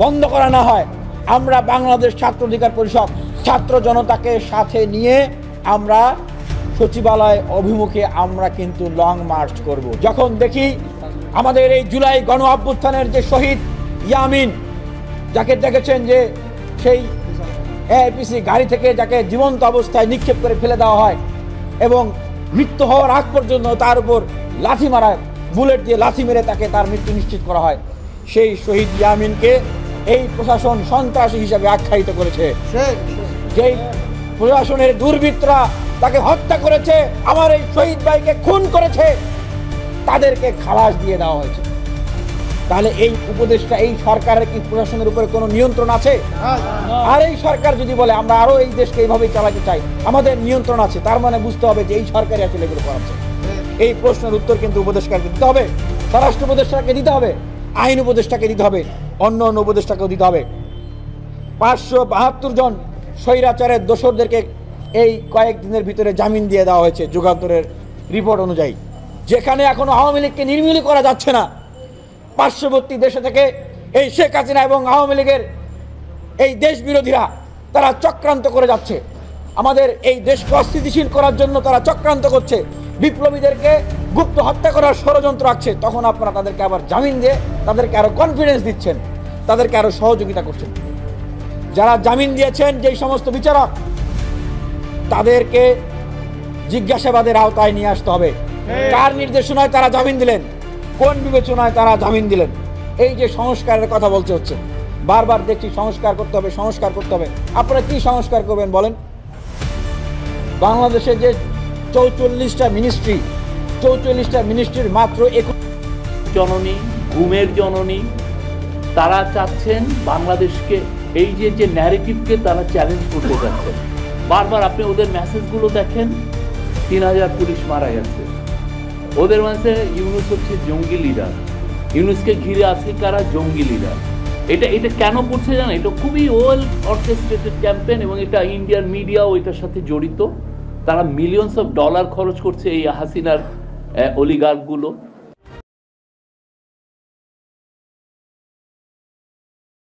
বন্ধ করা না হয়, আমরা বাংলাদেশ ছাত্র অধিকার পরিষদ ছাত্র জনতাকে সাথে নিয়ে আমরা সচিবালয় অভিমুখে আমরা কিন্তু লং মার্চ করব। যখন দেখি আমাদের এই জুলাই গণ অভ্যুত্থানের যে শহীদ ইয়ামিন, যাকে দেখেছেন যে সেই এআইপিসি গাড়ি থেকে যাকে জীবন্ত অবস্থায় নিক্ষেপ করে ফেলে দেওয়া হয় এবং মৃত্যু হওয়ার আগ পর্যন্ত তার উপর লাথি মারা, বুলেট দিয়ে লাথি মেরে তাকে তার মৃত্যু নিশ্চিত করা হয়, সেই শহীদ ইয়ামিনকে এই প্রশাসন সন্ত্রাসী হিসাবে আখ্যায়িত করেছে। যেই প্রশাসনের দুর্বৃত্তরা তাকে হত্যা করেছে, আমার এই শহীদ ভাইকে খুন করেছে, তাদেরকে খালাস দিয়ে দেওয়া হয়েছে। তাহলে এই উপদেশটা, এই সরকারের কি প্রশাসনের উপরে কোনো নিয়ন্ত্রণ আছে? আর এই সরকার যদি বলে আমরা আরো এই দেশকে এইভাবেই চালাতে চাই, আমাদের নিয়ন্ত্রণ আছে, তার মানে বুঝতে হবে যে এই সরকারই আসলে এগুলো করাচ্ছে। এই প্রশ্নের উত্তর কিন্তু উপদেষ্টাকে দিতে হবে, স্বরাষ্ট্র উপদেষ্টাকে দিতে হবে, আইন উপদেষ্টাকে দিতে হবে, অন্য অন্য উপদেষ্টাকেও দিতে হবে। 572 জন স্বৈরাচারের দোসরদেরকে এই কয়েকদিনের ভিতরে জামিন দিয়ে দেওয়া হয়েছে যুগান্তরের রিপোর্ট অনুযায়ী। যেখানে এখনো আওয়ামী লীগকে নির্মূল করা যাচ্ছে না, পার্শ্ববর্তী দেশে থেকে এই শেখ হাসিনা এবং আওয়ামী লীগের এই দেশ বিরোধীরা তারা চক্রান্ত করে যাচ্ছে, আমাদের এই দেশকে অস্থিতিশীল করার জন্য তারা চক্রান্ত করছে, বিপ্লবীদেরকে গুপ্ত হত্যা করার ষড়যন্ত্র আছে। তখন আপনারা তাদেরকে আবার জামিন দিয়ে তাদেরকে আরো কনফিডেন্স দিচ্ছেন, তাদেরকে আরো সহযোগিতা করছেন। যারা জামিন দিয়েছেন যেই সমস্ত বিচারক, তাদেরকে জিজ্ঞাসাবাদের আওতায় নিয়ে আসতে হবে। কার নির্দেশনায় তারা জামিন দিলেন, কোন বিবেচনায় তারা জামিন দিলেন? এই যে সংস্কারের কথা বলতে হচ্ছে, বারবার দেখছি সংস্কার করতে হবে, সংস্কার করতে হবে। আপনারা কি সংস্কার করবেন বলেন? বাংলাদেশে যে 44টা মিনিস্ট্রি, 44টা মিনিস্ট্রির মাত্র 21 জননী, ঘুমের জননী, তারা চাচ্ছেন বাংলাদেশকে, এই যে ন্যারেটিভকে তারা চ্যালেঞ্জ করতে চাচ্ছেন। বারবার আপনি ওদের মেসেজগুলো দেখেন, 3000 পুলিশ মারা গেছে, ওদের মাঝে ইউনূস হচ্ছে জঙ্গি লিডার, ইউনূসকে ঘিরে আছে কারা? জঙ্গি লিডার। এটা কেন করছে জানেন? এটা খুবই ওয়েল অর্কেস্ট্রেটেড ক্যাম্পেইন এবং এটা ইন্ডিয়ান মিডিয়াও এটার সাথে জড়িত। তারা মিলিয়নস অফ ডলার খরচ করছে এই হাসিনার অলিগার্কগুলো।